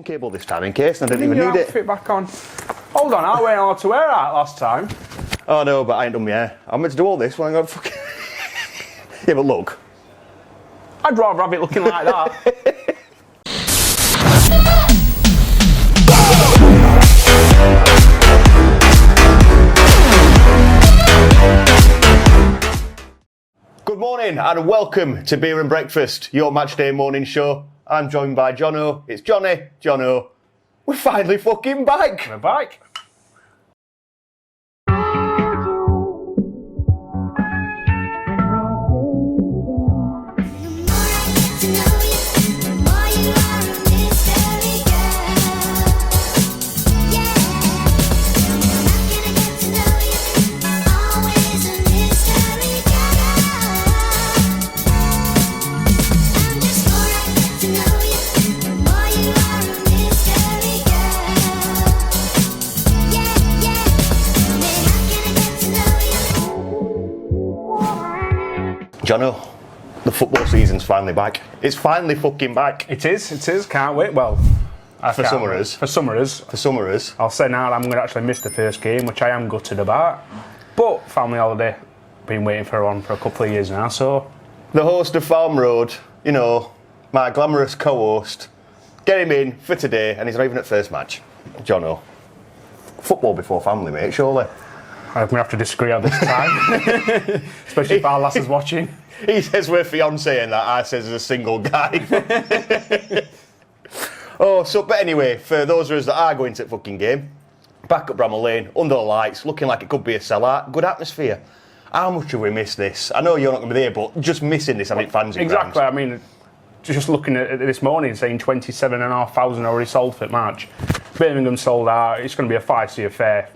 cable this time in case, and I didn't even need it. Fit back on. Hold on, I went all to wear out last time. Oh no, but I ain't done my hair. I'm meant to do all this when I go fucking. Yeah, but look. I'd rather have it looking like that. Good morning and welcome to Beer and Breakfast, your matchday morning show. I'm joined by Jono. It's Johnny. Jono. We're finally fucking back. We're back. Jono, the football season's finally back. It's finally fucking back. It is. Can't wait. Well, For some of us. For some of us. I'll say now I'm going to actually miss the first game, which I am gutted about. But family holiday, been waiting for one for a couple of years now, so. The host of Farm Road, you know, my glamorous co-host, get him in for today, and he's not even at first match. Jono. Football before family, mate, surely. I'm going to have to disagree on this time. Especially if our lass is watching. He says we're fiancé and that I says as a single guy. But anyway, for those of us that are going to the fucking game, back up Bramall Lane, under the lights, looking like it could be a sellout, good atmosphere. How much have we missed this? I know you're not going to be there, but just missing this, having fans in Exactly, grounds. I mean, just looking at it this morning, saying 27,500 already sold for March. Birmingham sold out. It's going to be a feisty affair.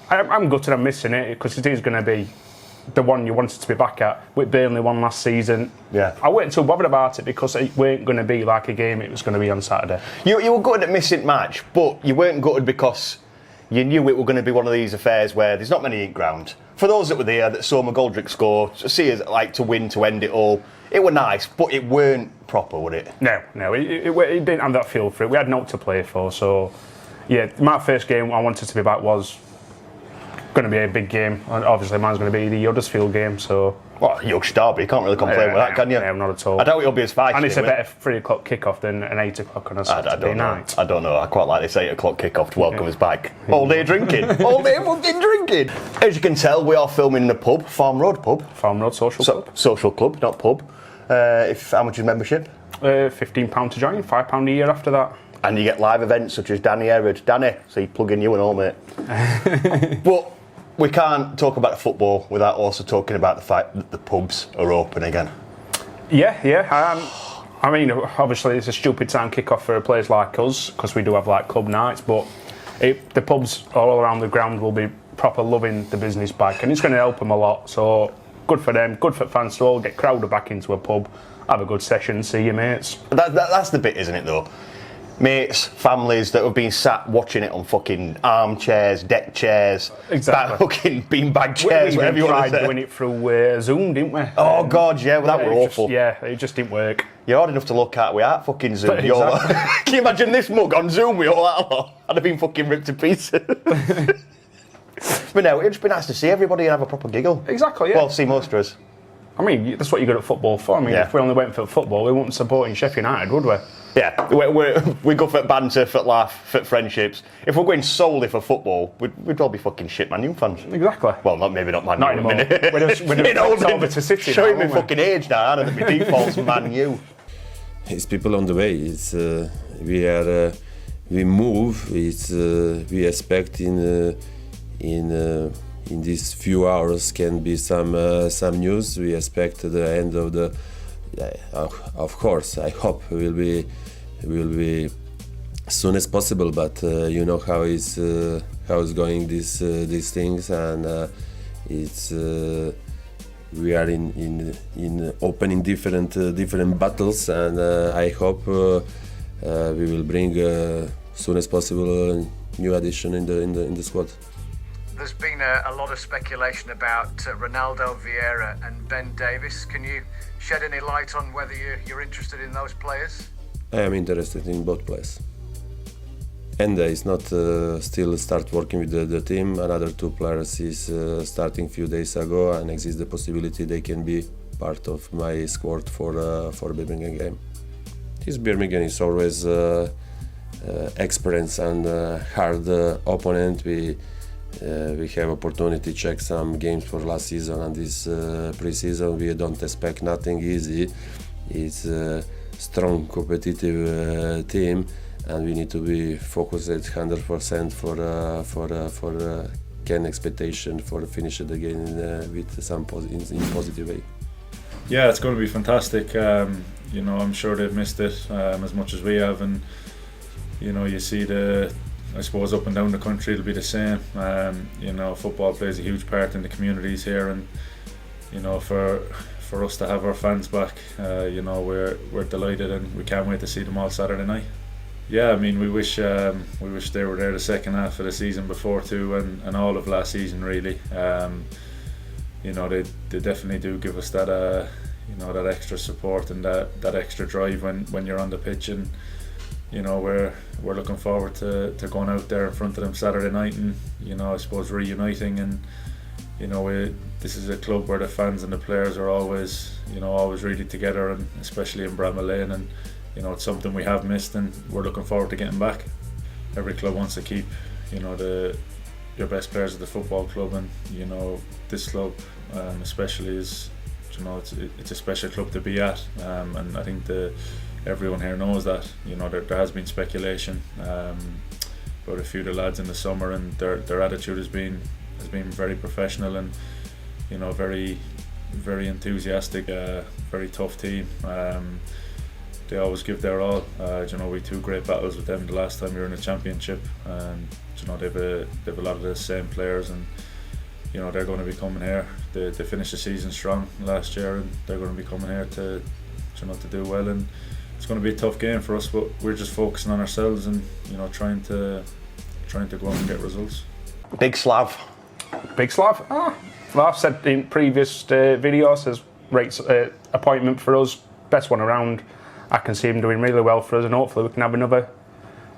I'm gutted I'm missing it because it is going to be the one you wanted to be back at. With Burnley won last season. Yeah. I weren't too bothered about it because it weren't going to be like a game it was going to be on Saturday. You were gutted at missing match, but you weren't gutted because you knew it were going to be one of these affairs where there's not many in ground. For those that were there that saw McGoldrick score, see us like to win to end it all. It were nice, but it weren't proper, would it? No, it didn't have that feel for it. We had naught to play for, so yeah. My first game I wanted to be back was going to be a big game, and obviously mine's going to be the Huddersfield game. So, well, Yorkshire Derby, you can't really complain with that, can you? No, not at all. I doubt it'll be as feisty. And it's a better 3 o'clock kickoff than an 8 o'clock on a Saturday night. I don't know. I quite like this 8 o'clock kickoff to welcome us back. All day drinking. All day fucking drinking. As you can tell, we are filming in a pub, Farm Road pub. Farm Road Social Club. Social club, not pub. How much is membership? £15 to join, £5 a year after that. And you get live events such as Danny Herod. Danny, so you plug in you and all, mate. But we can't talk about the football without also talking about the fact that the pubs are open again. Yeah. I mean, obviously it's a stupid time kick-off for a place like us because we do have like club nights, but the pubs all around the ground will be proper loving the business back, and it's going to help them a lot. So good for them, good for fans to all get crowded back into a pub, have a good session, see your mates. That's the bit, isn't it, though? Mates, families that have been sat watching it on fucking armchairs, deck chairs, exactly. Fucking beanbag chairs, whatever you want to say. We tried doing it through Zoom, didn't we? Oh God, yeah, well, that were awful. It just didn't work. You're hard enough to look at. We aren't fucking Zoom. Exactly. Can you imagine this mug on Zoom with all that lot? I'd have been fucking ripped to pieces. But no, it'd just be nice to see everybody and have a proper giggle. Exactly, yeah. Well, see most of us. I mean, that's what you're good at football for. I mean, if we only went for football, we wouldn't supporting Sheffield United, would we? Yeah, we go for banter, for laugh, for friendships. If we're going solely for football, we'd all be fucking shit Man U fans. Exactly. Well, maybe not Man U. Not anymore. We're over to City. Showing me fucking age now, and my default's Man U. It's people on the way. It's we move. It's we expect in these few hours can be some news. We expect the end of the. Of course, I hope will be as soon as possible. But you know how it's going these things, and it's we are in opening different battles, and I hope we will bring soon as possible a new addition in the squad. There's been a lot of speculation about Ronaldo, Vieira and Ben Davies. Can you shed any light on whether you're interested in those players? I am interested in both players. Ende is not still start working with the team. Another 2 players is starting few days ago, and exists the possibility they can be part of my squad for Birmingham game. This Birmingham is always experienced and hard opponent. We have opportunity to check some games for last season and this pre-season. We don't expect nothing easy. It's a strong competitive team, and we need to be focused at 100% for gain expectation for finish the game with some in positive way. Yeah, it's going to be fantastic. I'm sure they've missed it as much as we have, and you see I suppose up and down the country it'll be the same. Football plays a huge part in the communities here, and for us to have our fans back, we're delighted, and we can't wait to see them all Saturday night. Yeah, I mean, we wish they were there the second half of the season before too, and all of last season really. They definitely do give us that that extra support and that extra drive when you're on the pitch, and we're looking forward to going out there in front of them Saturday night, and I suppose reuniting, and this is a club where the fans and the players are always really together, and especially in Bramall Lane, and it's something we have missed, and we're looking forward to getting back. Every club wants to keep your best players at the football club, and this club especially is it's a special club to be at, and I think everyone here knows that. There has been speculation about a few of the lads in the summer, and their attitude has been very professional, and very very enthusiastic, very tough team. They always give their all. We 2 great battles with them the last time we were in the championship, and they've a lot of the same players, and they're going to be coming here. They finished the season strong last year, and they're going to be coming here to do well, and it's going to be a tough game for us, but we're just focusing on ourselves, and trying to go out and get results. Big Slav. Well, I've said in previous videos, as rates appointment for us, best one around. I can see him doing really well for us, and hopefully we can have another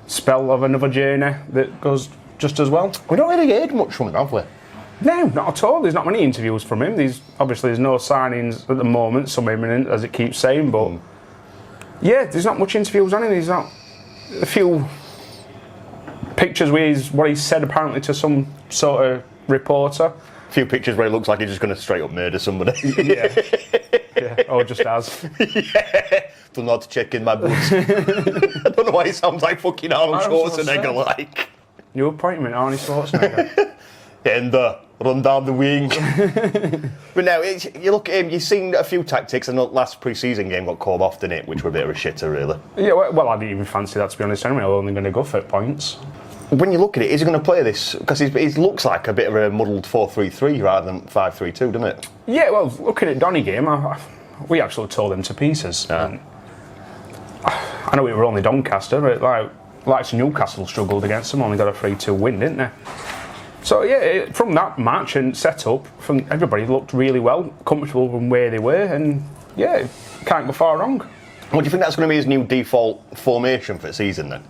spell of another journey that goes just as well. We don't really heard much from him, have we? No, not at all. There's not many interviews from him. There's no signings at the moment, some imminent, as it keeps saying, but yeah, there's not much interviews on him. There's not a few pictures with what he said apparently to some sort of reporter. A few pictures where he looks like he's just going to straight up murder somebody. Yeah, or just as. Yeah, for not checking my boots. I don't know why he sounds like fucking Arnold Schwarzenegger like. New appointment, Arnie Schwarzenegger. And run down the wing. But now, you look at him, you've seen a few tactics, and the last pre-season game got called off, didn't it? Which were a bit of a shitter, really. Yeah, well, I didn't even fancy that, to be honest. Anyway, I'm only going to go for points. When you look at it, is he going to play this? Because he looks like a bit of a muddled 4-3-3 rather than 5-3-2, doesn't it? Yeah, well, looking at Donny game, we actually tore them to pieces. Yeah. I know we were only Doncaster, but like Newcastle struggled against them, only got a 3-2 win, didn't they? So yeah, from that match and setup, from everybody looked really well, comfortable from where they were, and yeah, can't go far wrong. What do you think that's going to be his new default formation for the season then?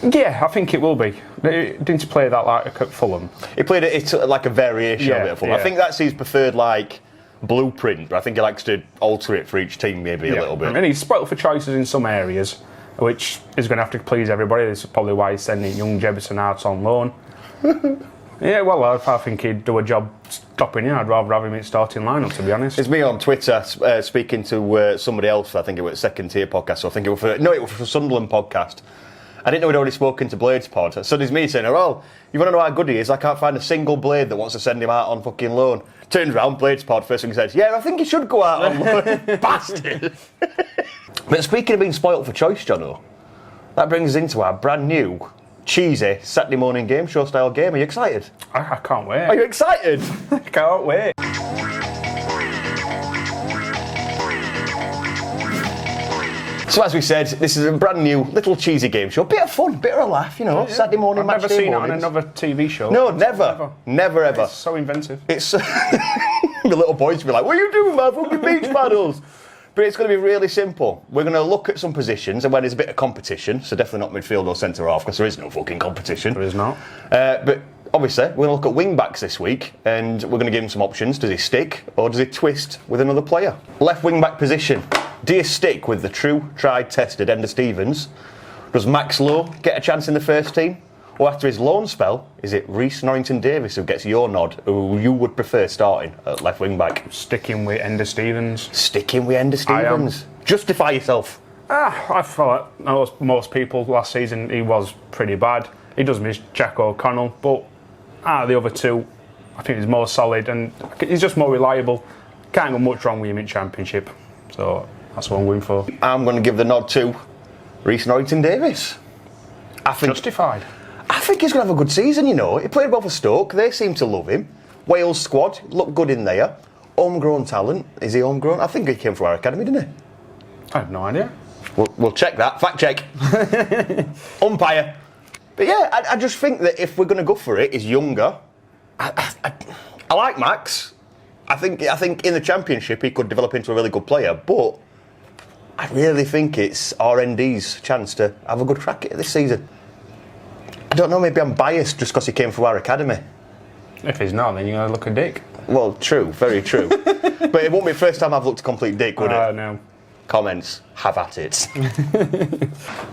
Yeah, I think it will be. Didn't he play that like at Fulham? He played it like a variation of it at Fulham. Yeah. I think that's his preferred blueprint, but I think he likes to alter it for each team maybe a little bit. I mean, he's spoilt for choices in some areas, which is going to have to please everybody. This is probably why he's sending young Jebison out on loan. Yeah, well, I think he'd do a job stopping you. I'd rather have him in starting lineup, to be honest. It's me on Twitter speaking to somebody else. I think it was Second Tier podcast. So I think it was for Sunderland podcast. I didn't know he'd already spoken to Blades Pod. So there's me saying, "Oh, you want to know how good he is? I can't find a single Blade that wants to send him out on fucking loan." Turns around, Blades Pod first thing he says, "Yeah, I think he should go out on loan." Bastard. But speaking of being spoilt for choice, Jono, that brings us into our brand new, cheesy Saturday morning game show style game. Are you excited? I can't wait. Are you excited? I can't wait. So as we said, this is a brand new little cheesy game show. Bit of fun, bit of a laugh, Saturday morning I've match never day seen mornings. it on another TV show. No, never ever. It's so inventive. It's the little boys will be like, "What are you doing, man? Fucking beach paddles." But it's going to be really simple. We're going to look at some positions and when there's a bit of competition, so definitely not midfield or centre half because there is no fucking competition. There is not. But obviously, we're going to look at wing backs this week and we're going to give him some options. Does he stick or does he twist with another player? Left wing back position. Do you stick with the true, tried, tested Enda Stevens? Does Max Lowe get a chance in the first team? Or after his loan spell, is it Reece Norrington-Davis who gets your nod, who you would prefer starting at left wing back? Sticking with Enda Stevens. Sticking with Enda Stevens. Justify yourself. I felt like most people last season he was pretty bad. He does miss Jack O'Connell, but out of the other two, I think he's more solid and he's just more reliable. Can't go much wrong with him in Championship. So that's what I'm going for. I'm going to give the nod to Reece Norrington-Davis. Justified. I think he's going to have a good season, you know. He played well for Stoke. They seem to love him. Wales squad looked good in there. Homegrown talent. Is he homegrown? I think he came from our academy, didn't he? I have no idea. We'll check that. Fact check. Umpire. But yeah, I just think that if we're going to go for it, he's younger. I like Max. I think in the Championship he could develop into a really good player, but I really think it's RND's chance to have a good crack at it this season. I don't know, maybe I'm biased just because he came from our academy. If he's not, then you're going to look a dick. Well, true, very true. But it won't be the first time I've looked a complete dick, would it? No. Comments, have at it.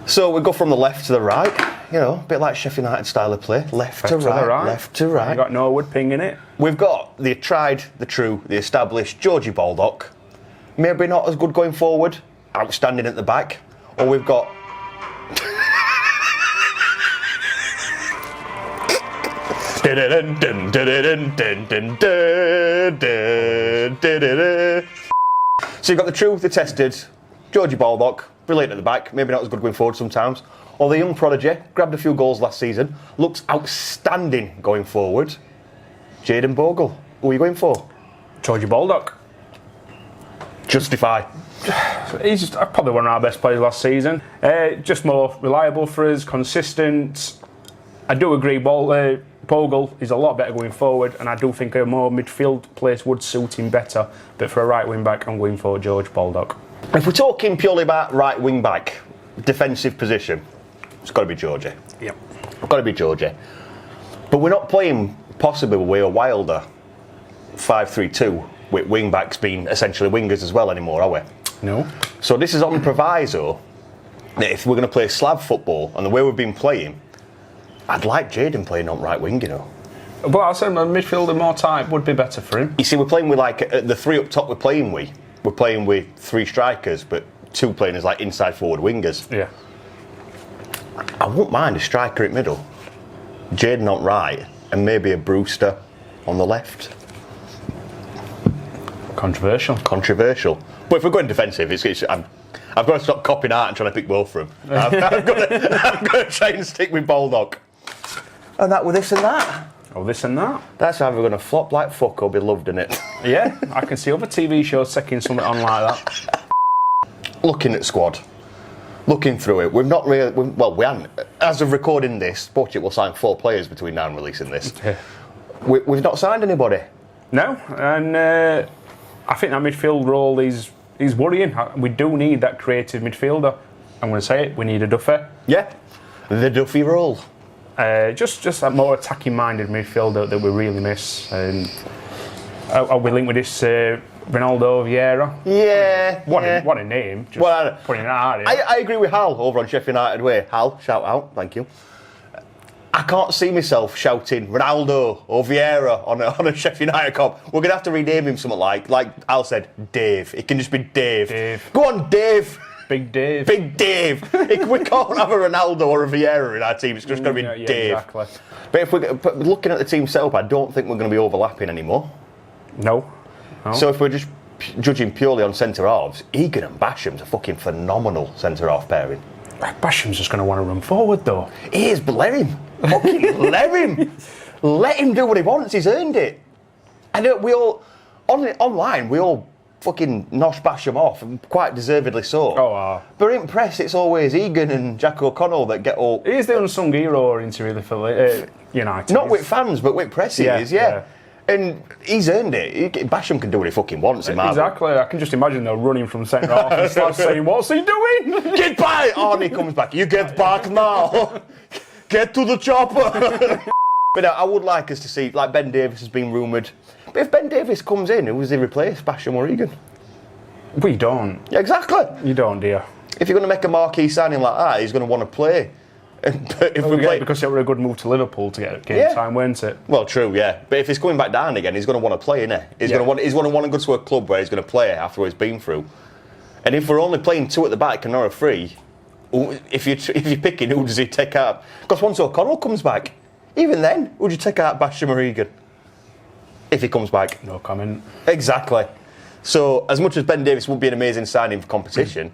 So we go from the left to the right, you know, a bit like Sheffield United style of play. Left to right, left to right. You got Norwood pinging it. We've got the tried, the true, the established Georgie Baldock. Maybe not as good going forward, outstanding at the back. Or we've got... So you've got the true, the tested, Georgie Baldock, brilliant at the back, maybe not as good going forward sometimes. Or the young prodigy, grabbed a few goals last season, looks outstanding going forward. Jayden Bogle, who are you going for? Georgie Baldock. Justify. He's probably one of our best players last season. Just more reliable for us, consistent. I do agree, Bogle is a lot better going forward, and I do think a more midfield place would suit him better. But for a right wing back, I'm going for George Baldock. If we're talking purely about right wing back, defensive position, it's got to be Georgie. Yep. Got to be Georgie. But we're not playing possibly with a wilder 5-3-2 with wing backs being essentially wingers as well anymore, are we? No. So this is on the proviso that if we're going to play Slav football and the way we've been playing, I'd like Jayden playing on right wing, you know. But I said my midfielder more tight would be better for him. You see, we're playing with the three up top. We're playing with three strikers, but two playing as like inside forward wingers. Yeah. I wouldn't mind a striker at middle, Jayden on right, and maybe a Brewster on the left. Controversial. But if we're going defensive, I've got to stop copying out and trying to pick both from. I've got to try and stick with Baldock. And that with this and that. Oh, this and that. That's either going to flop like fuck or be loved in it. Yeah, I can see other TV shows taking something on like that. Looking at squad, looking through it, we've not really. We haven't. As of recording this, Budget will sign 4 players between now and releasing this. Yeah. We've not signed anybody. No, and I think that midfield role is worrying. We do need that creative midfielder. I'm going to say it. We need a Duffer. Yeah, the Duffy role. Just that more attacking-minded midfielder that we really miss. And are we linked with this Ronaldo Vieira? Yeah. What a name. Just putting that out here. I agree with Hal over on Sheffield United Way. Hal, shout out, thank you. I can't see myself shouting Ronaldo or Vieira on a Sheffield United cop. We're going to have to rename him something like Al said, Dave. It can just be Dave. Go on, Dave. Big Dave. Big Dave. We can't have a Ronaldo or a Vieira in our team. It's just going to be Dave. Exactly. But if we're looking at the team setup, I don't think we're going to be overlapping anymore. No. So if we're just judging purely on centre halves, Egan and Basham's a fucking phenomenal centre half pairing. Basham's just going to want to run forward though. He is, but let him. Fucking let him. Let him do what he wants. He's earned it. And we all online we all fucking nosh Basham off, and quite deservedly so. Oh, But in press, it's always Egan and Jack O'Connell that get all. He's the unsung hero into really for United. Not with fans, but with press, he is. Yeah. And he's earned it. Basham can do what he fucking wants in Marvel. Exactly. I can just imagine they're running from centre half and Slav saying, "What's he doing? Get back!" Oh, and he comes back. You get back now. Get to the chopper. But I would like us to see, like Ben Davies has been rumoured. But if Ben Davies comes in, who does he replace? Basham or Egan? We don't. Yeah, exactly. You don't, dear. If you're going to make a marquee signing like that, he's going to want to play. But if we play, because it was a good move to Liverpool to get game time, weren't it? Well, true, yeah. But if he's coming back down again, he's going to want to play, innit? He's going to want to go to a club where he's going to play after what he's been through. And if we're only playing 2 at the back and not a 3, if you're picking, who does he take out? Because once O'Connell comes back, even then, would you take out Basham or Egan? If he comes back. No comment. Exactly. So, as much as Ben Davies would be an amazing signing for competition,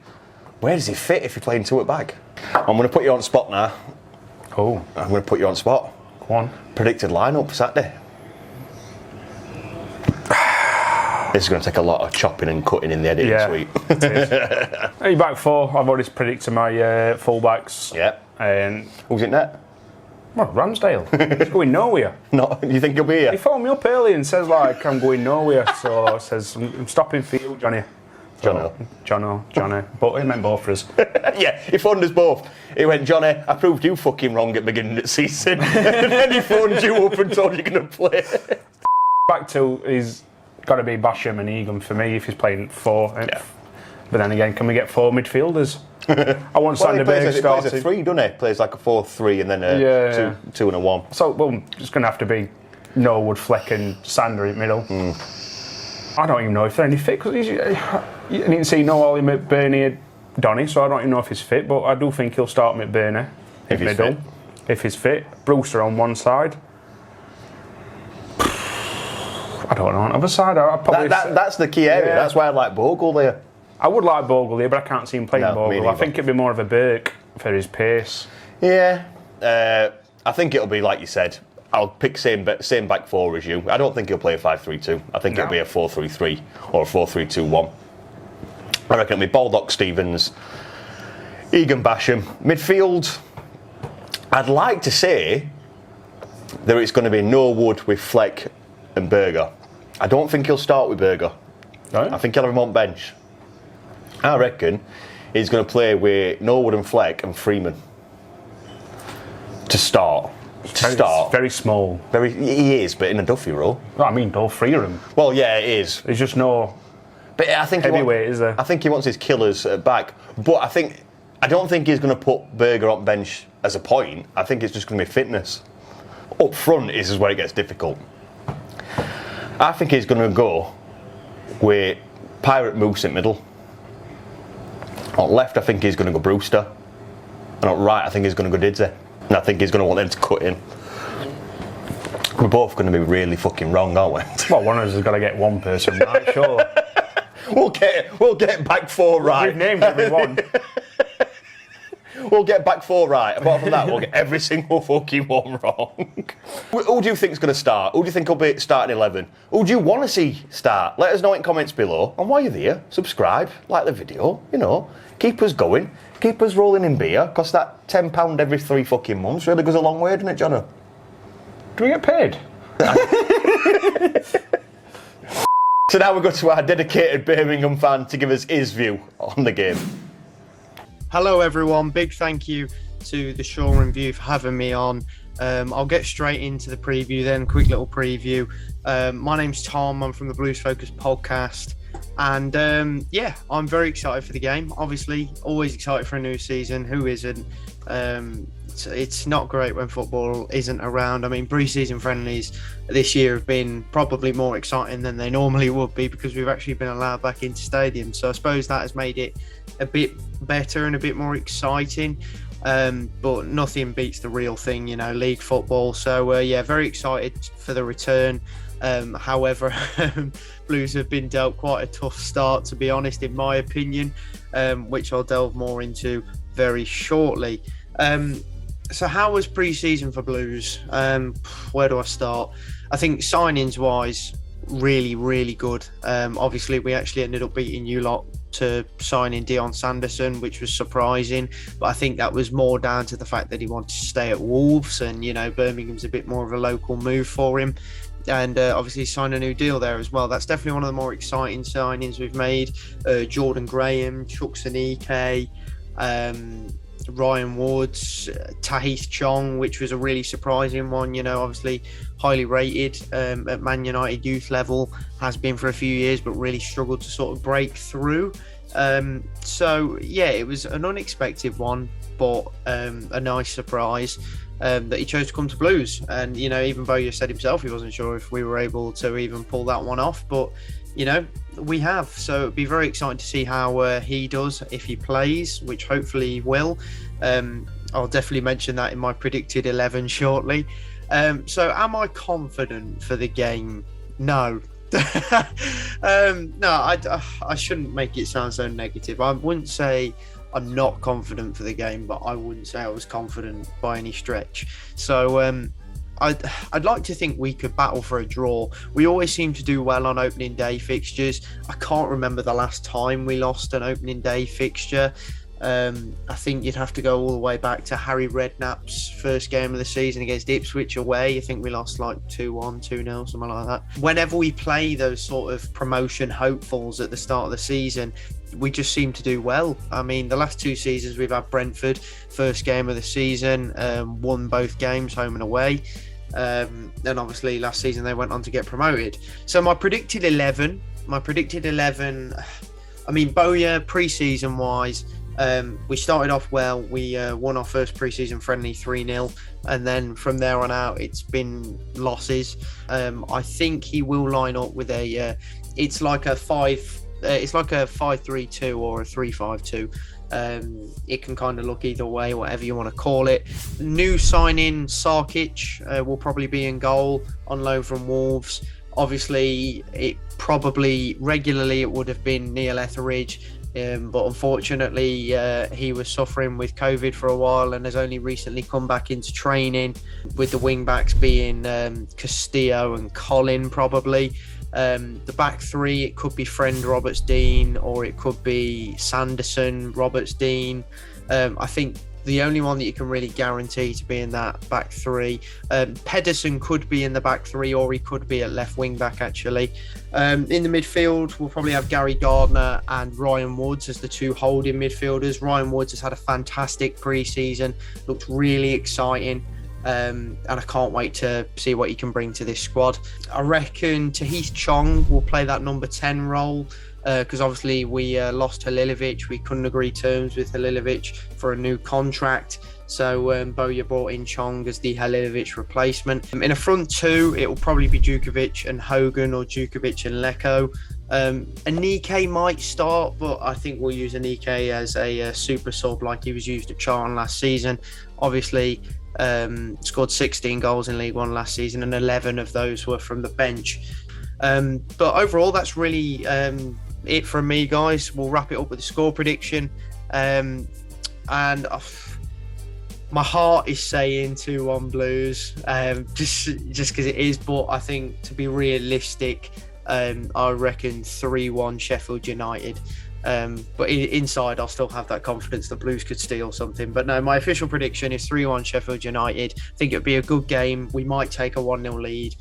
where does he fit if you're playing 2 at back? I'm going to put you on spot now. Oh. I'm going to put you on spot. Go on. Predicted lineup for Saturday. This is going to take a lot of chopping and cutting in the editing suite. Hey, back 4. I've already predicted my full-backs. Yeah. And who's in net? Well, Ramsdale. He's going nowhere. No, you think he'll be here? He phoned me up early and says, like, I'm going nowhere. So I says, I'm stopping for you, Johnny. Johnny. But he meant both for us. Yeah, he phoned us both. He went, Johnny, I proved you fucking wrong at the beginning of the season. And then he phoned you up and told you going to play. Back to, he's got to be Basham and Egan for me if he's playing 4. Yeah. But then again, can we get 4 midfielders? I want Sander Berg starting. He plays a 3, doesn't he? Plays like a 4-3 and then a 2 and a 1. So, well, it's going to have to be Norwood, Fleck and Sander in middle. I don't even know if they're any fit, because you didn't see no Ollie McBurney, Donny, so I don't even know if he's fit, but I do think he'll start McBurney in middle. Fit. If he's fit. Brewster on one side. I don't know, on the other side, I'd probably... That's the key area. That's why I like Bogle there. I would like Bogle here, but I can't see him playing Bogle. I think it'd be more of a Burke for his pace. Yeah. I think it'll be like you said. I'll pick same back 4 as you. I don't think he'll play a 5-3-2. I think it'll be a 4-3-3 or a 4-3-2-1. I reckon it'll be Baldock, Stevens, Egan, Basham. Midfield, I'd like to say that it's going to be Norwood with Fleck and Berger. I don't think he'll start with Berger. Right. I think he'll have him on bench. I reckon he's going to play with Norwood and Fleck and Freeman to start. Very small. He is, but in a Duffy role. Well, I mean, all 3 of them. Well, yeah, it is. There's just no... But I think heavyweight, is there? I think he wants his killers at back. But I don't think he's going to put Berger on bench as a point. I think it's just going to be fitness. Up front is where it gets difficult. I think he's going to go with Pirate Moose in middle. On left, I think he's going to go Brewster. And on right, I think he's going to go Didsey. And I think he's going to want them to cut in. We're both going to be really fucking wrong, aren't we? Well, one of us has got to get one person right, sure. We'll get back 4 right. We've named everyone. We'll get back 4 right. Apart from that, we'll get every single fucking one wrong. Who do you think's going to start? Who do you think will be starting 11? Who do you want to see start? Let us know in comments below. And while you're there, subscribe, like the video, keep us going, keep us rolling in beer, because that £10 every 3 fucking months really goes a long way, doesn't it, Jono? Do we get paid? So now we go to our dedicated Birmingham fan to give us his view on the game. Hello everyone, big thank you to the Shoreham View for having me on. I'll get straight into the preview then, quick little preview. My name's Tom, I'm from the Blues Focus podcast, and I'm very excited for the game. Obviously, always excited for a new season, who isn't? It's not great when football isn't around. I mean, pre-season friendlies this year have been probably more exciting than they normally would be because we've actually been allowed back into stadiums. So I suppose that has made it a bit better and a bit more exciting. But nothing beats the real thing, league football. So very excited for the return. However, Blues have been dealt quite a tough start, to be honest, in my opinion, which I'll delve more into very shortly. So how was pre-season for Blues? Where do I start? I think signings-wise, really, really good. Obviously, we actually ended up beating you lot to sign in Dion Sanderson, which was surprising. But I think that was more down to the fact that he wanted to stay at Wolves and, Birmingham's a bit more of a local move for him. and obviously sign a new deal there as well. That's definitely one of the more exciting signings we've made. Jordan Graham, Chuck Sanike, Ryan Woods, Tahith Chong, which was a really surprising one. You know, obviously highly rated at Man United youth level, has been for a few years, but really struggled to sort of break through. So yeah, it was an unexpected one, but a nice surprise that he chose to come to Blues. And you know, even Bowyer said himself he wasn't sure if we were able to even pull that one off, but you know, we have. So it'd be very exciting to see how he does if he plays, which hopefully he will. I'll definitely mention that in my predicted 11 shortly. So am I confident for the game? No. No, I shouldn't make it sound so negative. I wouldn't say I'm not confident for the game, but I wouldn't say I was confident by any stretch. So I'd like to think we could battle for a draw. We always seem to do well on opening day fixtures. I can't remember the last time we lost an opening day fixture. I think you'd have to go all the way back to Harry Redknapp's first game of the season against Ipswich away. I think we lost like 2-1, 2-0, something like that. Whenever we play those sort of promotion hopefuls at the start of the season, we just seem to do well. I mean, the last 2 seasons we've had Brentford, first game of the season, won both games, home and away. And obviously last season they went on to get promoted. So my predicted 11, I mean, Bowyer pre-season wise, we started off well. We won our first pre-season friendly 3-0, and then from there on out it's been losses. I think he will line up with a it's like a 5-3-2 or a 3-5-2. It can kind of look either way, whatever you want to call it. New signing Sarkic will probably be in goal on loan from Wolves. Obviously, it would have been Neil Etheridge. But unfortunately, he was suffering with COVID for a while and has only recently come back into training, with the wing backs being Castillo and Colin probably. The back three, it could be Friend Roberts-Dean or it could be Sanderson Roberts-Dean. I think the only one that you can really guarantee to be in that back three. Pedersen could be in the back three, or he could be at left wing back actually. In the midfield, we'll probably have Gary Gardner and Ryan Woods as the 2 holding midfielders. Ryan Woods has had a fantastic pre-season, looked really exciting. And I can't wait to see what he can bring to this squad. I reckon Tahith Chong will play that number 10 role, because obviously we lost Halilovic. We couldn't agree terms with Halilovic for a new contract, so Bowyer brought in Chong as the Halilovic replacement. In a front 2, it will probably be Djukovic and Hogan, or Djukovic and Leko. Anike might start, but I think we'll use Anike as a super sub like he was used at Charlton last season. Obviously, scored 16 goals in League One last season, and 11 of those were from the bench. But overall, that's really it from me, guys. We'll wrap it up with the score prediction. And my heart is saying 2-1 Blues, just because it is. But I think, to be realistic, I reckon 3-1 Sheffield United. But inside, I'll still have that confidence the Blues could steal something. But no, my official prediction is 3-1 Sheffield United. I think it'd be a good game. We might take a 1-0 lead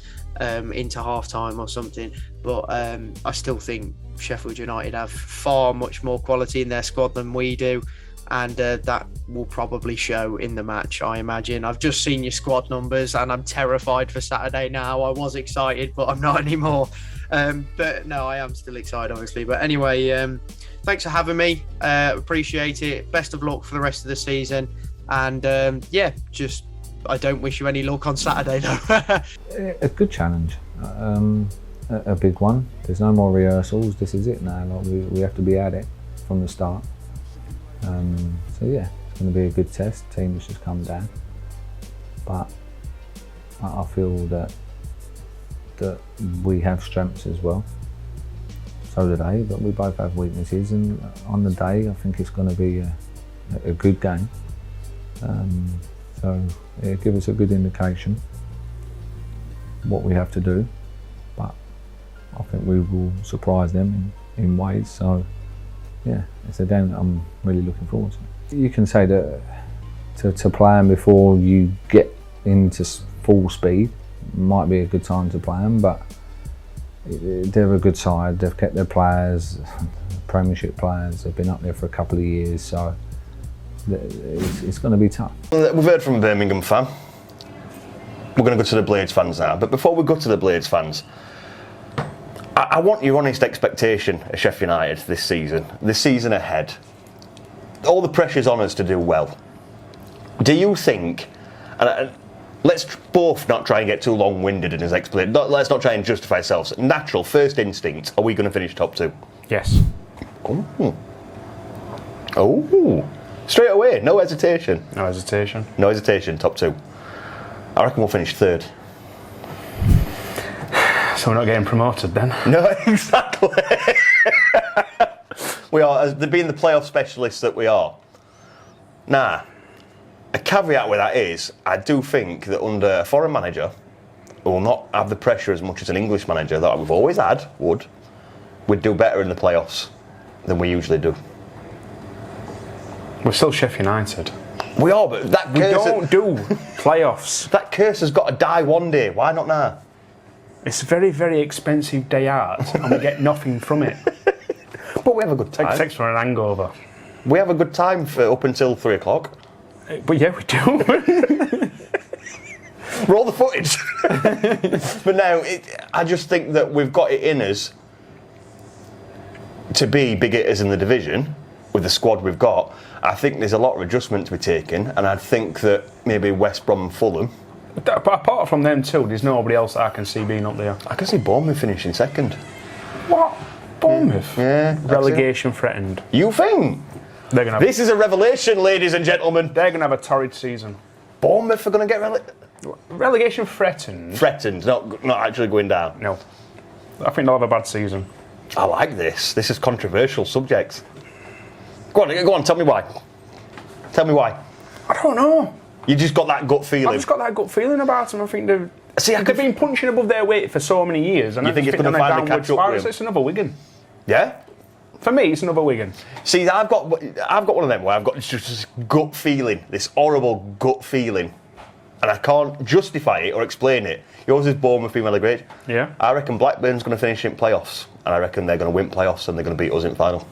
into half-time or something. But I still think Sheffield United have far much more quality in their squad than we do. And that will probably show in the match, I imagine. I've just seen your squad numbers and I'm terrified for Saturday now. I was excited, but I'm not anymore. But no, I am still excited, obviously. But anyway, thanks for having me. Appreciate it. Best of luck for the rest of the season. And I don't wish you any luck on Saturday, though. A good challenge. A big one. There's no more rehearsals. This is it now. Like we have to be at it from the start. So yeah, it's going to be a good test. Team has just come down, but I feel that we have strengths as well. So do they, but we both have weaknesses. And on the day, I think it's going to be a good game. So it'll give us a good indication what we have to do. But I think we will surprise them in ways. So. Yeah, it's a game that I'm really looking forward to. You can say that to plan before you get into full speed, might be a good time to play them, but they're a good side. They've kept their players, Premiership players. They've been up there for a couple of years, so it's going to be tough. We've heard from a Birmingham fan. We're going to go to the Blades fans now, but before we go to the Blades fans, I want your honest expectation of Sheffield United this season ahead. All the pressure's on us to do well. Do you think, and let's both not try and get too long-winded in his explanation, let's not try and justify ourselves. Natural, first instinct, are we going to finish top 2? Yes. Oh. Straight away, no hesitation. No hesitation. No hesitation, top 2. I reckon we'll finish 3rd. So we're not getting promoted then? No, exactly. We are, as being the playoff specialists that we are. Nah, a caveat with that is, I do think that under a foreign manager, who will not have the pressure as much as an English manager that we've always had, we'd do better in the playoffs than we usually do. We're still Sheffield United. We are, but that We curse, don't do playoffs. that curse has got to die one day. Why not now? It's a very, very expensive day out, and we get nothing from it. But we have a good time. Except for an hangover. We have a good time for up until 3 o'clock. But yeah, we do. Roll the footage. But now, I just think that we've got it in us to be big hitters in the division with the squad we've got. I think there's a lot of adjustment to be taken, and I think that maybe West Brom and Fulham. But apart from them two, there's nobody else that I can see being up there. I can see Bournemouth finishing 2nd. What? Bournemouth? Yeah. Relegation threatened. You think? They're gonna have, This is a revelation, ladies and gentlemen. they're going to have a torrid season. Bournemouth are going to get Relegation threatened? threatened, not actually going down. No. I think they'll have a bad season. I like this. This is controversial subject. Go on, tell me why. Tell me why. I don't know. You just got that gut feeling. I've just got that gut feeling about them. I think I've they've been punching above their weight for so many years. And You I think just it's gonna they're on a finally downward catch up spiral. with them? It's another Wigan. Yeah? For me, it's another Wigan. See, I've got one of them where I've got just this gut feeling, this horrible gut feeling, and I can't justify it or explain it. Yours is Bournemouth being relegated. Yeah. I reckon Blackburn's going to finish in playoffs, and I reckon they're going to win playoffs and they're going to beat us in final.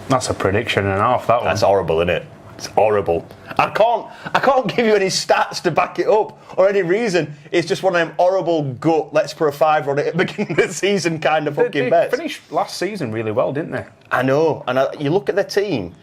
That's a prediction and a half, that one. That's horrible, isn't it? It's horrible. I can't give you any stats to back it up or any reason. It's just one of them horrible gut, let's put a 5 on it at the beginning of the season kind of fucking They bets. finished last season really well, didn't they? I know, and you look at their team,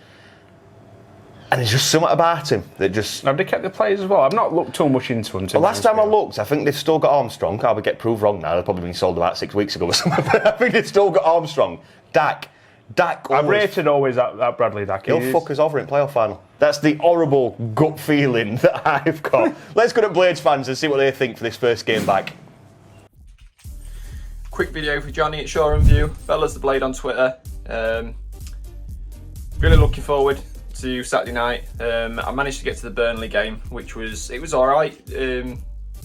and there's just something about him that just. Have they kept the players as well? I've not looked too much into them. Well, last time I looked, I think they've still got Armstrong. I would get proved wrong now. They've probably been sold about 6 weeks ago or something. I think they've still got Armstrong. Dak. I've rated always that Bradley Dak. He'll fuck us over in playoff final. That's the horrible gut feeling that I've got. Let's go to Blades fans and see what they think for this first game back. Quick video for Johnny at Shoreham View. Bella's the Blade on Twitter. Really looking forward to Saturday night. I managed to get to the Burnley game, which was all right. It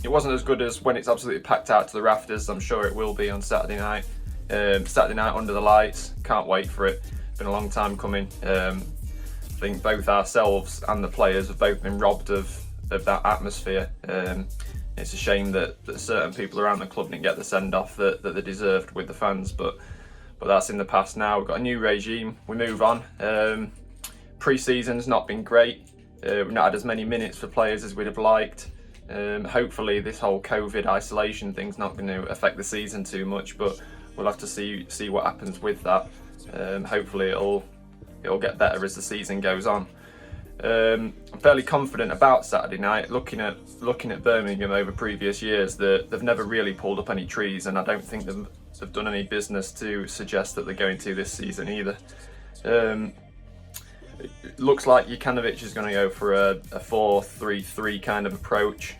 wasn't as good as when it's absolutely packed out to the rafters. I'm sure it will be on Saturday night. Saturday night under the lights. Can't wait for it. Been a long time coming. I think both ourselves and the players have both been robbed of that atmosphere. It's a shame that certain people around the club didn't get the send-off that they deserved with the fans, but that's in the past now. We've got a new regime. We move on. Pre-season's not been great. We've not had as many minutes for players as we'd have liked. Hopefully this whole COVID isolation thing's not going to affect the season too much, but we'll have to see what happens with that. Hopefully it'll get better as the season goes on. I'm fairly confident about Saturday night. Looking at Birmingham over previous years, they've never really pulled up any trees, and I don't think they've done any business to suggest that they're going to this season either. It looks like Jukanovic is going to go for a 4-3-3 kind of approach.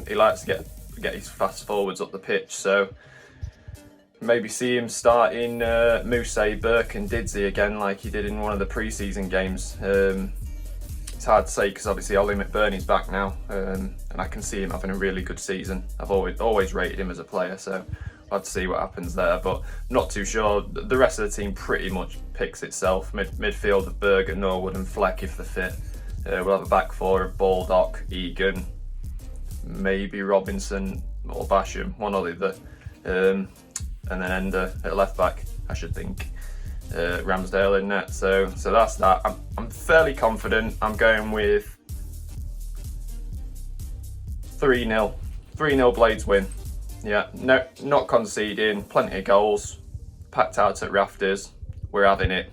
He likes to get his fast forwards up the pitch, so maybe see him starting Moussa, Burke and Didsey again like he did in one of the pre-season games. It's hard to say because obviously Ollie McBurney's back now, and I can see him having a really good season. I've always rated him as a player, so we'll have to see what happens there, but not too sure. The rest of the team pretty much picks itself. Midfield of Berger, Norwood and Fleck if they're fit. We'll have a back four of Baldock, Egan, maybe Robinson or Basham, one or the other, and then Ender at left back, I should think. Ramsdale in net, so that's that. I'm fairly confident. I'm going with 3-0. 3-0 Blades win. Yeah, no, not conceding, plenty of goals, packed out at rafters. We're having it.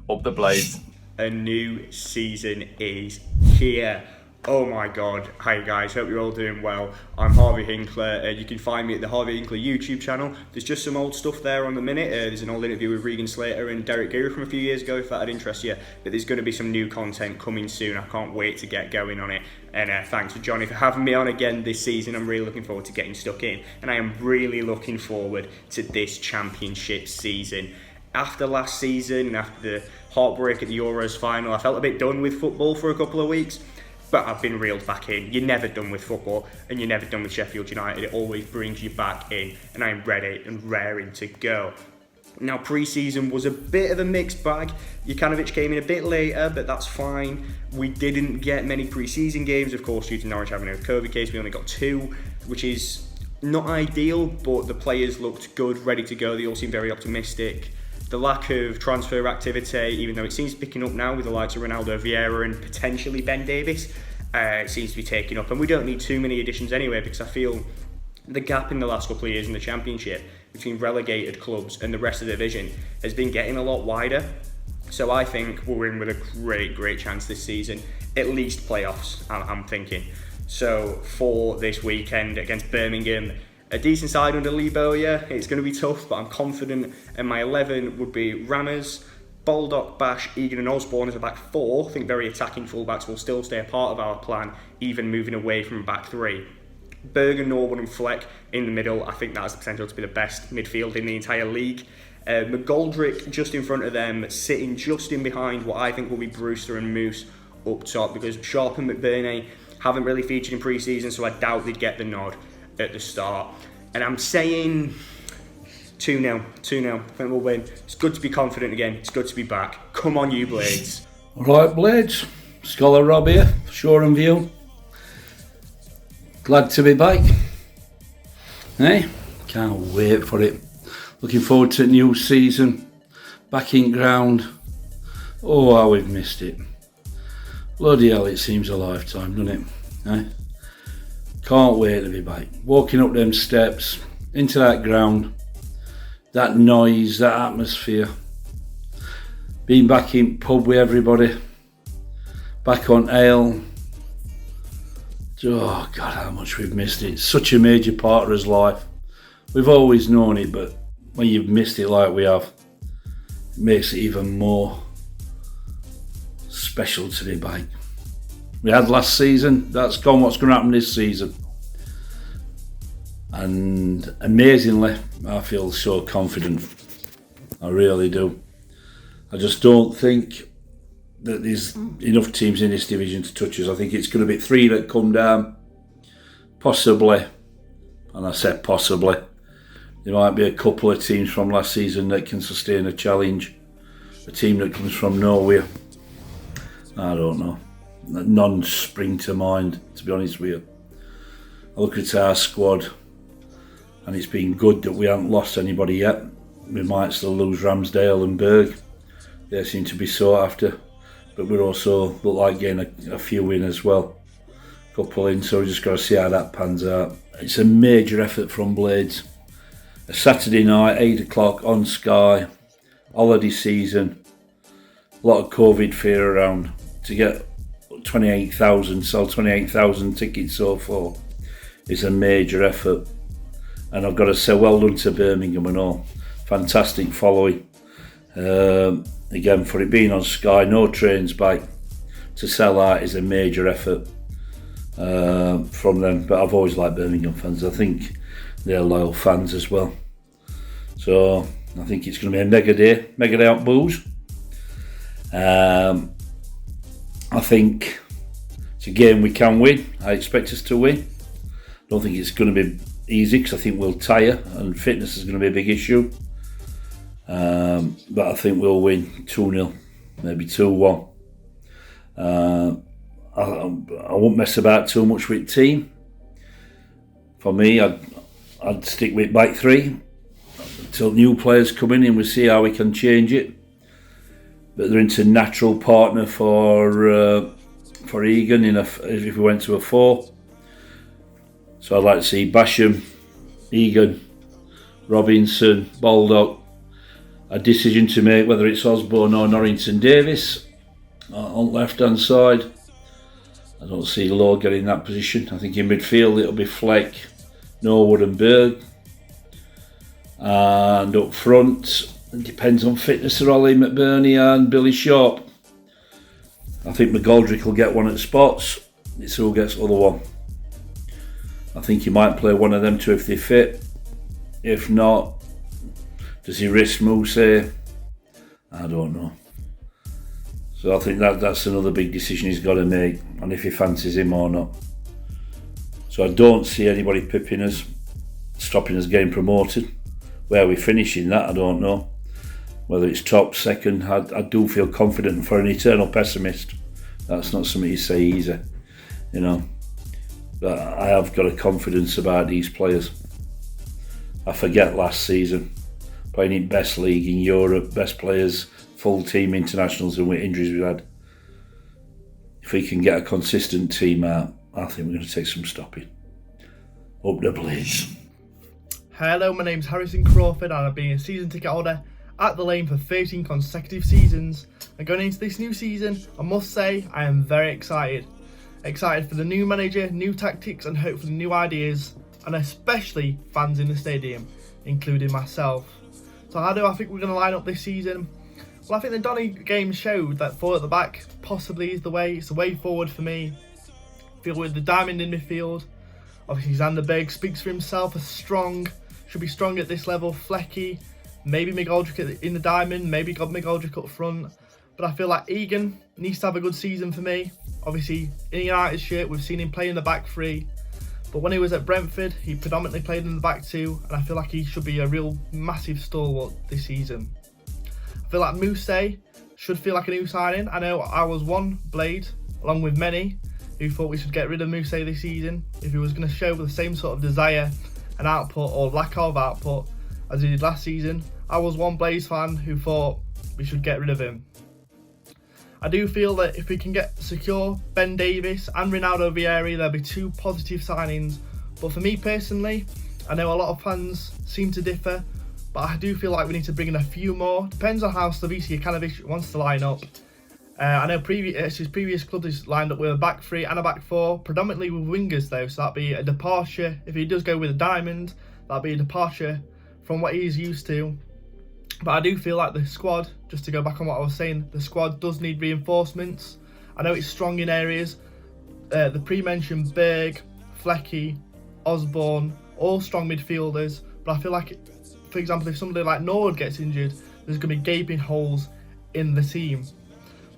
Up the Blades. A new season is here. Oh my god. Hi guys, hope you're all doing well. I'm Harvey Hinkler. You can find me at the Harvey Hinkler YouTube channel. There's just some old stuff there on the minute. There's an old interview with Regan Slater and Derek Geary from a few years ago, if that'd interest you. But there's going to be some new content coming soon. I can't wait to get going on it. And thanks to Johnny for having me on again this season. I'm really looking forward to getting stuck in. And I am really looking forward to this championship season. After last season and after the heartbreak at the Euros final, I felt a bit done with football for a couple of weeks. But I've been reeled back in. You're never done with football, and you're never done with Sheffield United. It always brings you back in, and I'm ready and raring to go. Now, pre-season was a bit of a mixed bag. Jokanovic came in a bit later, but that's fine. We didn't get many pre-season games, of course, due to Norwich having a COVID case. We only got 2, which is not ideal, but the players looked good, ready to go. They all seemed very optimistic. The lack of transfer activity, even though it seems picking up now with the likes of Ronaldo, Vieira and potentially Ben Davies, it seems to be taking up. And we don't need too many additions anyway, because I feel the gap in the last couple of years in the Championship between relegated clubs and the rest of the division has been getting a lot wider. So I think we're in with a great chance this season, at least playoffs, I'm thinking. So for this weekend against Birmingham, a decent side under Lee Bowyer. It's going to be tough, but I'm confident. And my 11 would be Rammers, Baldock, Bash, Egan and Osborne as a back 4. I think very attacking fullbacks will still stay a part of our plan, even moving away from back 3. Berger, Norwood and Fleck in the middle. I think that has the potential to be the best midfield in the entire league. McGoldrick just in front of them, sitting just in behind what I think will be Brewster and Moose up top, because Sharp and McBurney haven't really featured in pre-season, so I doubt they'd get the nod at the start. And I'm saying 2-0. I think we'll win. It's good to be confident again. It's good to be back. Come on, you Blades. Alright, Blades. Scholar Rob here, Shoreham View. Glad to be back. Hey, can't wait for it. Looking forward to the new season. Back in ground. Oh, how we've missed it. Bloody hell, it seems a lifetime, doesn't it? Eh? Can't wait to be back. Walking up them steps, into that ground, that noise, that atmosphere. Being back in pub with everybody. Back on ale. Oh God, how much we've missed it. It's such a major part of his life. We've always known it, but when you've missed it like we have, it makes it even more special to be back. We had last season, that's gone. What's going to happen this season? And amazingly, I feel so confident. I really do. I just don't think that there's enough teams in this division to touch us. I think it's going to be 3 that come down, possibly, and I said possibly. There might be a couple of teams from last season that can sustain a challenge. A team that comes from nowhere, I don't know. None spring to mind, to be honest with you. I look at our squad, and it's been good that we haven't lost anybody yet. We might still lose Ramsdale and Berg. They seem to be sought after, but we also look like getting a few in as well. A couple in, so we just got to see how that pans out. It's a major effort from Blades. A Saturday night, 8 o'clock on Sky, holiday season, a lot of COVID fear around. To get 28,000, sell 28,000 tickets so far is a major effort. And I've got to say well done to Birmingham and all. Fantastic following. Again, for it being on Sky, no trains back, to sell out is a major effort from them. But I've always liked Birmingham fans. I think they're loyal fans as well. So I think it's going to be a mega day out booze. I think it's a game we can win. I expect us to win. Don't think it's going to be easy, because I think we'll tire and fitness is going to be a big issue. But I think we'll win 2-0, maybe 2-1. I won't mess about too much with the team. for me, I'd stick with back three until new players come in and we'll see how we can change it. But they're into natural partner for Egan if we went to a 4. So I'd like to see Basham, Egan, Robinson, Baldock. A decision to make whether it's Osborne or Norrington Davis on left hand side. I don't see Lowe getting in that position. I think in midfield it'll be Fleck, Norwood and Berg. And up front, it depends on fitness of Ollie McBurney and Billy Sharp. I think McGoldrick will get one at spots. It's who gets the other one. I think he might play one of them two if they fit. If not, does he risk Moose? I don't know. So I think that's another big decision he's got to make, and if he fancies him or not. So I don't see anybody pipping us, stopping us getting promoted. Where we finish in that, I don't know. Whether it's top, second, I do feel confident. For an eternal pessimist, that's not something you say easy, you know. But I have got a confidence about these players. I forget last season, playing in best league in Europe, best players, full team internationals, and with injuries we had. If we can get a consistent team out, I think we're going to take some stopping. Up the Blades. Hello, my name's Harrison Crawford and I've been a season ticket holder at the Lane for 13 consecutive seasons. And going into this new season, I must say I am very excited. Excited for the new manager, new tactics and hopefully new ideas, and especially fans in the stadium, including myself. So how do I think we're going to line up this season? Well, I think the Donny game showed that 4 at the back possibly is the way. It's the way forward for me. Feel with the diamond in midfield. Obviously Xander Berg speaks for himself as strong. Should be strong at this level. Flecky, maybe McGoldrick in the diamond, maybe got McGoldrick up front. But I feel like Egan needs to have a good season for me. Obviously, in United's shirt, we've seen him play in the back 3. But when he was at Brentford, he predominantly played in the back 2. And I feel like he should be a real massive stalwart this season. I feel like Moose should feel like a new signing. I know I was one Blade, along with many, who thought we should get rid of Moose this season if he was going to show the same sort of desire and output or lack of output as he did last season. I was one Blaze fan who thought we should get rid of him. I do feel that if we can secure Ben Davis and Ronaldo Vieira, there'll be 2 positive signings. But for me personally, I know a lot of fans seem to differ, but I do feel like we need to bring in a few more. Depends on how Slavica Jokanovic wants to line up. I know his previous club is lined up with a back 3 and a back 4, predominantly with wingers though, so that'd be a departure. If he does go with a diamond, that'd be a departure from what he's used to. But I do feel like the squad, just to go back on what I was saying, the squad does need reinforcements. I know it's strong in areas. The pre-mentioned Berg, Flecky, Osborne, all strong midfielders, but I feel like, for example, if somebody like Norwood gets injured, there's going to be gaping holes in the team.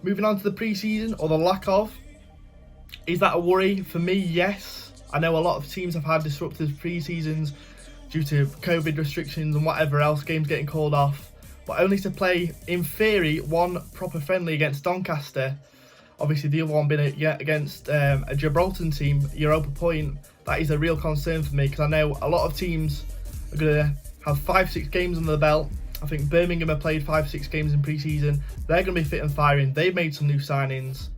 Moving on to the pre-season, or the lack of, is that a worry? For me, yes. I know a lot of teams have had disruptive pre-seasons due to COVID restrictions and whatever else, games getting called off, but only to play, in theory, one proper friendly against Doncaster. Obviously, the other one being against a Gibraltar team, Europa Point. That is a real concern for me, because I know a lot of teams are going to have 5-6 games under the belt. I think Birmingham have played 5-6 games in pre-season. They're going to be fit and firing. They've made some new signings,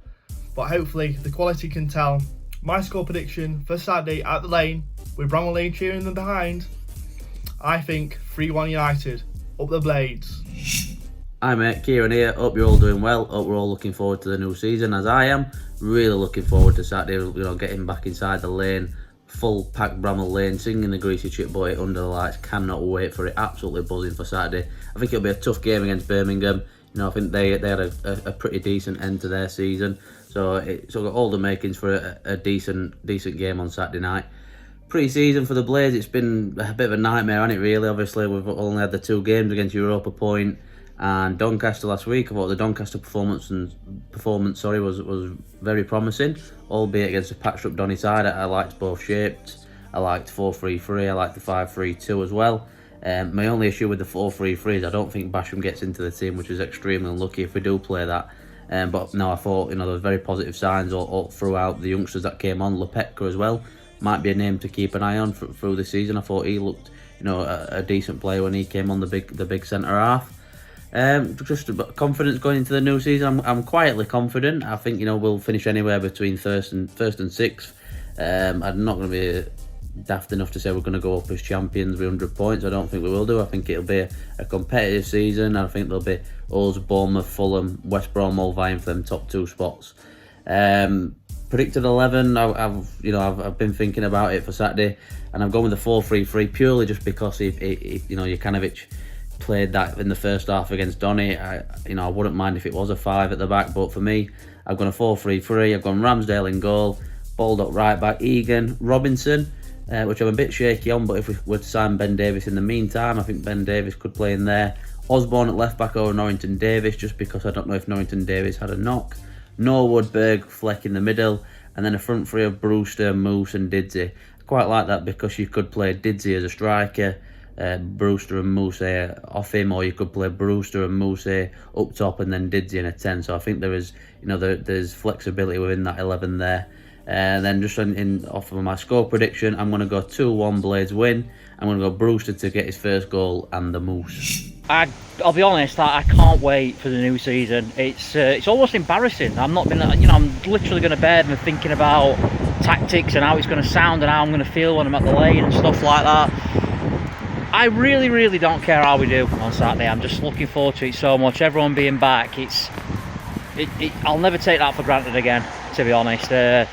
but hopefully the quality can tell. My score prediction for Saturday at the Lane, with Bramall Lane cheering them behind, I think 3-1 United. Up the Blades. Hi mate, Kieran here. Hope you're all doing well. Hope we're all looking forward to the new season, as I am. Really looking forward to Saturday, getting back inside the Lane. Full packed Bramall Lane, singing the Greasy Chip Boy under the lights. Cannot wait for it. Absolutely buzzing for Saturday. I think it'll be a tough game against Birmingham. I think they had a pretty decent end to their season, so it's got all the makings for a decent game on Saturday night. Pre-season for the Blades, it's been a bit of a nightmare, hasn't it? Really, obviously we've only had the 2 games against Europa Point and Doncaster last week. I thought the Doncaster performance was very promising, albeit against a patched up Donny side. I liked both shapes. I liked 4-3-3. I liked the 5-3-2 as well. My only issue with the 4-3-3 is I don't think Basham gets into the team, which is extremely unlucky if we do play that. But no, I thought there were very positive signs all throughout the youngsters that came on. Lepeka as well, might be a name to keep an eye on through the season. I thought he looked, a decent player when he came on the big centre half. Just about confidence going into the new season. I'm quietly confident. I think we'll finish anywhere between first and sixth. I'm not going to be daft enough to say we're going to go up as champions with 100 points. I don't think we will do. I think it'll be a competitive season. I think there'll be Wolves, Bournemouth, Fulham, West Brom all vying for them top 2 spots. Predicted 11. I've been thinking about it for Saturday, and I've gone with the 4-3-3 purely just because if Jokanovic played that in the first half against Donny, I wouldn't mind if it was a 5 at the back. But for me, I've gone a 4-3-3. I've gone Ramsdale in goal, Baldock right back, Egan, Robinson, which I'm a bit shaky on, but if we were to sign Ben Davies in the meantime, I think Ben Davies could play in there. Osborne at left back over Norrington Davies, just because I don't know if Norrington Davies had a knock. Norwood, Berg, Fleck in the middle, and then a front three of Brewster, Moose and Didsey. I quite like that because you could play Didsey as a striker, Brewster and Moose off him, or you could play Brewster and Moose up top and then Didsey in a 10. So I think there is, there's flexibility within that 11 there. And then just off of my score prediction, I'm going to go 2-1 Blades win. I'm going to go Brewster to get his first goal and the Moose. I'll be honest, I can't wait for the new season. It's almost embarrassing. I'm literally going to bed and thinking about tactics and how it's going to sound and how I'm going to feel when I'm at the lane and stuff like that. I really, really don't care how we do on Saturday. I'm just looking forward to it so much. Everyone being back, I'll never take that for granted again, to be honest. The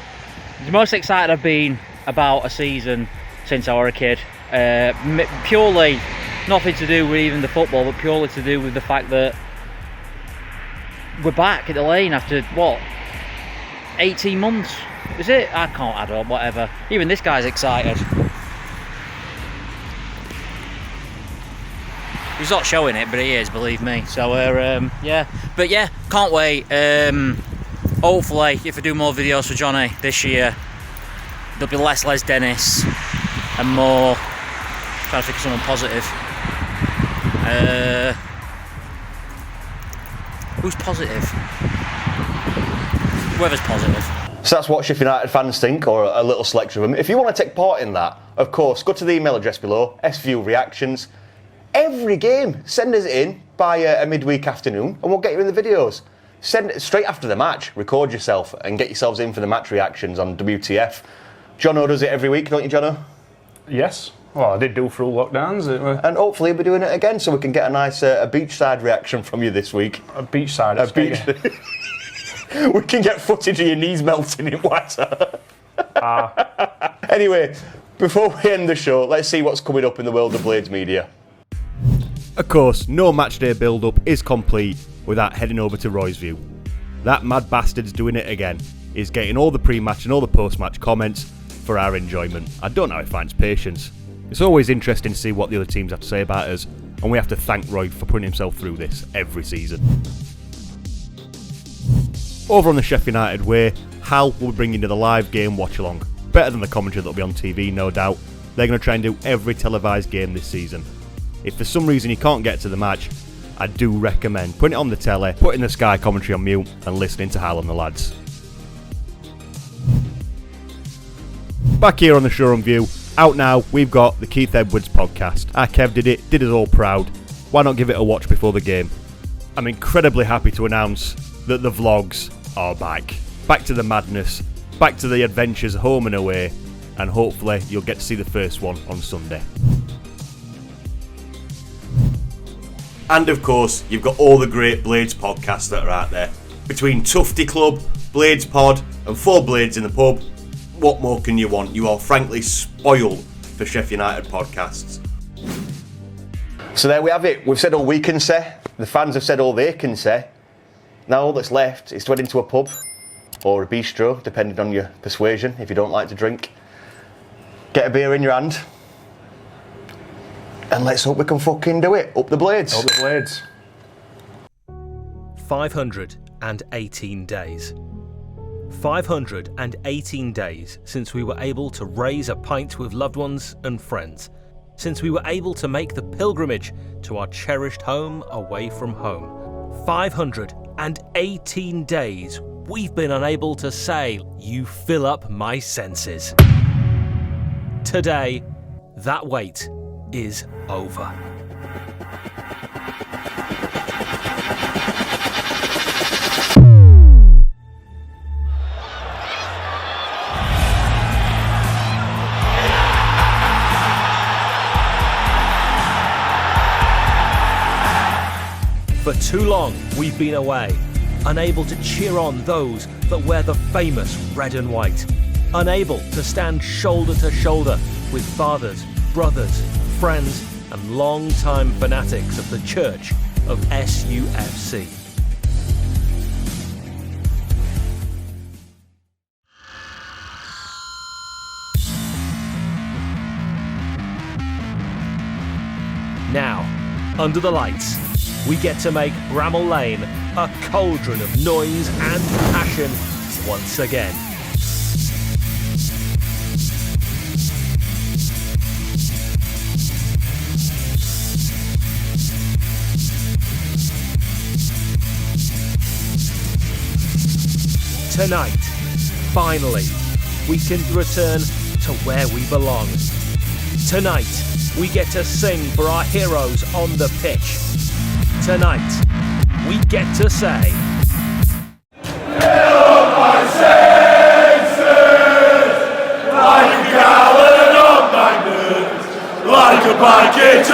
most excited I've been about a season since I was a kid. Purely nothing to do with even the football, but purely to do with the fact that we're back at the lane after 18 months. Is it? I can't add up, whatever. Even this guy's excited. He's not showing it, but he is, believe me. So can't wait. Hopefully, if I do more videos for Johnny this year, there'll be less Les Dennis and more. Trying to think of something positive. Who's positive? Whoever's positive. So that's what Sheffield United fans think, or a little selection of them. If you want to take part in that, of course, go to the email address below, SView Reactions. Every game, send us it in by a midweek afternoon, and we'll get you in the videos. Send it straight after the match, record yourself, and get yourselves in for the match reactions on WTF. Jono does it every week, don't you, Jono? Yes. Well, I did do through lockdowns. And hopefully we'll be doing it again, so we can get a nice a beachside reaction from you this week. A beachside? We can get footage of your knees melting in water. Anyway, before we end the show, let's see what's coming up in the world of Blades Media. Of course, no matchday build-up is complete without heading over to Roy's View. That mad bastard's doing it again. He's getting all the pre-match and all the post-match comments for our enjoyment. I don't know how he finds patience. It's always interesting to see what the other teams have to say about us, and we have to thank Roy for putting himself through this every season. Over on the Sheffield United way, Hal will be bringing you the live game watch-along. Better than the commentary that'll be on TV, no doubt. They're going to try and do every televised game this season. If for some reason you can't get to the match, I do recommend putting it on the telly, putting the Sky commentary on mute, and listening to Hal and the lads. Back here on the Shoreham View, out now, we've got the Keith Edwards podcast. Our Kev did it, did us all proud. Why not give it a watch before the game? I'm incredibly happy to announce that the vlogs are back. Back to the madness, back to the adventures home and away, and hopefully you'll get to see the first one on Sunday. And of course, you've got all the great Blades podcasts that are out there. Between Tufty Club, Blades Pod, and 4 Blades in the Pub, what more can you want? You are frankly spoiled for Sheffield United podcasts. So there we have it. We've said all we can say. The fans have said all they can say. Now all that's left is to head into a pub or a bistro, depending on your persuasion, if you don't like to drink. Get a beer in your hand. And let's hope we can fucking do it. Up the Blades. Up the Blades. 518 days. 518 days since we were able to raise a pint with loved ones and friends. Since we were able to make the pilgrimage to our cherished home away from home. 518 days we've been unable to say, "You fill up my senses." Today, that wait is over. For too long, we've been away, unable to cheer on those that wear the famous red and white, unable to stand shoulder to shoulder with fathers, brothers, friends, and long-time fanatics of the Church of SUFC. Now, under the lights, we get to make Bramall Lane a cauldron of noise and passion once again. Tonight, finally, we can return to where we belong. Tonight, we get to sing for our heroes on the pitch. Tonight, we get to say, "Help my senses, like a gallon of magnets, like a packet